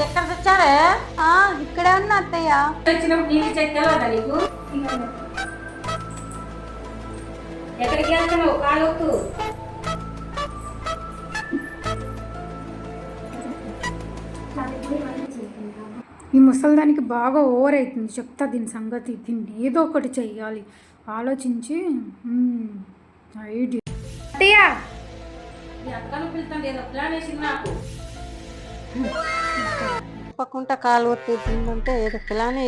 ఎక్కడ తెచ్చారే? ఇక్కడే ఉన్నా అత్తయ్య. వచ్చినప్పుడు నీళ్ళు చెక్కలేదా నీకు? ఎక్కడికి వెళ్తున్నావు? కాలుతూ ఈ ముసలిదానికి బాగా ఓవర్ అవుతుంది. చెప్తా దీని సంగతి. దీన్ని ఏదో ఒకటి చెయ్యాలి ఆలోచించి. ఐడియా అత్తయ్య. అక్కను పిలుతుంది, ఏదో ప్లాన్ వేసింది నాకు. తప్పకుండా కాలు ఒత్తుందంటే ఏదో ప్లాన్.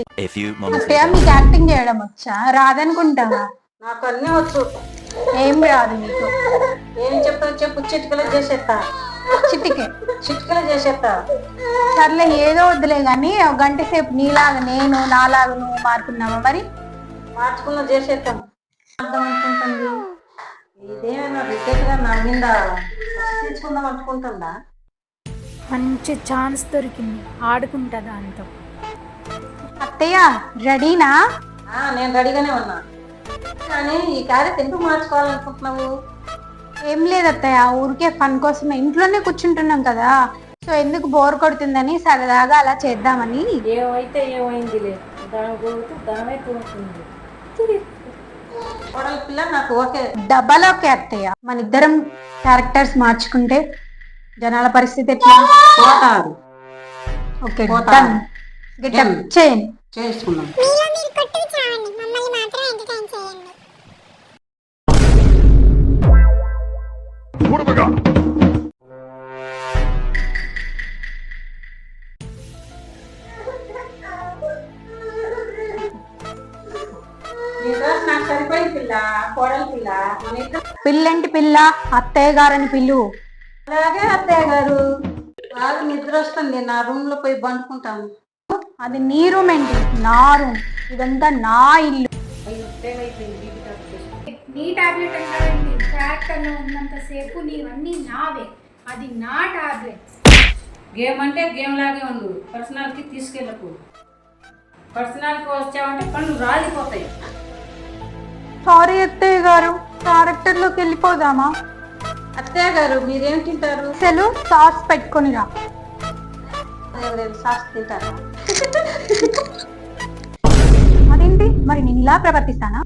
అత్తయ్య మీకు యాక్టింగ్ చేయడం వచ్చా? రాదనుకుంటావా? నాకు అన్నీ వచ్చు. ఏం రాదు మీకు. ఏం చెప్తావు చెప్పు. చిటికలో చేసేస్తా. చిటికలో చేసేస్తా. సర్లే ఏదో వద్దులే కానీ ఒక గంట సేపు నీలాగా నేను నాలాగా నువ్వు మారుకున్నావా? మరి మార్చుకున్నా చేసేద్దాం. అర్థం అనుకుంటుంది. ఇదేమైనా రిజెక్ట్గా నా మీద తీసుకుందాం అనుకుంటుందా? మంచి ఛాన్స్ దొరికింది, ఆడుకుంటా దాంతో. అత్తయ్య రెడీనా? నేను రెడీగానే ఉన్నా. కానీ ఈ క్యారెట్ ఎందుకు మార్చుకోవాలనుకుంటున్నావు? ఏం లేదు అత్తయ్య, ఊరికే ఫన్ కోసమే. ఇంట్లోనే కూర్చుంటున్నాం కదా, సో ఎందుకు బోర్ కొడుతుందని సరదాగా అలా చేద్దామని. ఏమైతే ఏమైందిలే, దాని కొడుతూ దానే తోడుతుంది. కోడలి పిల్ల నాకు ఓకే. డబల్ ఓకే అత్తయ్య. మన ఇద్దరం క్యారెక్టర్స్ మార్చుకుంటే జనాల పరిస్థితి ఎట్లా? పోతారు. Okay done. గెటప్ చేయండి. చేసుకున్నాం. నాకు సరిపోయి పిల్ల, కోడలి పిల్ల. పిల్లంటి పిల్ల, అత్తయ్య గారని పిల్లు. అలాగే అత్తయ్య గారు. బాగా నిద్ర వస్తుంది, నా రూమ్ లో పోయి బండుకుంటాను. అది నీ రూమ్ ఏంటి? నా రూమ్. ఇదంతా నా ఇల్లు. నీ టాబ్లెట్ అంటావేంటి? క్యారెక్టర్లో ఉన్నంత సేపు నీవన్నీ నావే. అది నా టాబ్లెట్. గేమ్ అంటే గేమ్ లాగే ఉండు, పర్సనాలిటీ తీసుకెళ్ళకు. పర్సనాలిటీ వచ్చావంటే పనులు రాలిపోతాయి. సారీ అత్తయ్య గారు, క్యారెక్టర్ లోకి వెళ్ళిపోదామా? అత్తయ్య గారు మీరేం తింటారు? అసలు సాస్ పెట్టుకొని రా. సాస్ తింటారా? అదేంటి మరి నేను ఇలా ప్రవర్తిస్తానా?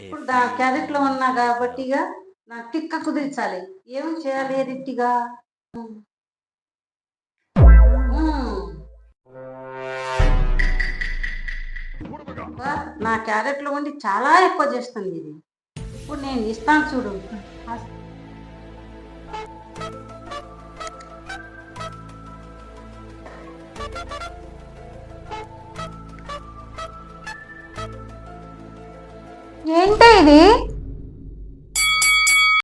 ఇప్పుడు క్యారెట్ లో ఉన్నా కాబట్టిగా నాకు టిక్క కుదిరించాలి. ఏం చేయాలి రిట్టిగా? నా క్యారెట్ లో ఉండి చాలా ఎక్కువ చేస్తుంది ఇది. ఇప్పుడు నేను ఇస్తాను చూడు. ఏంటి ఇది?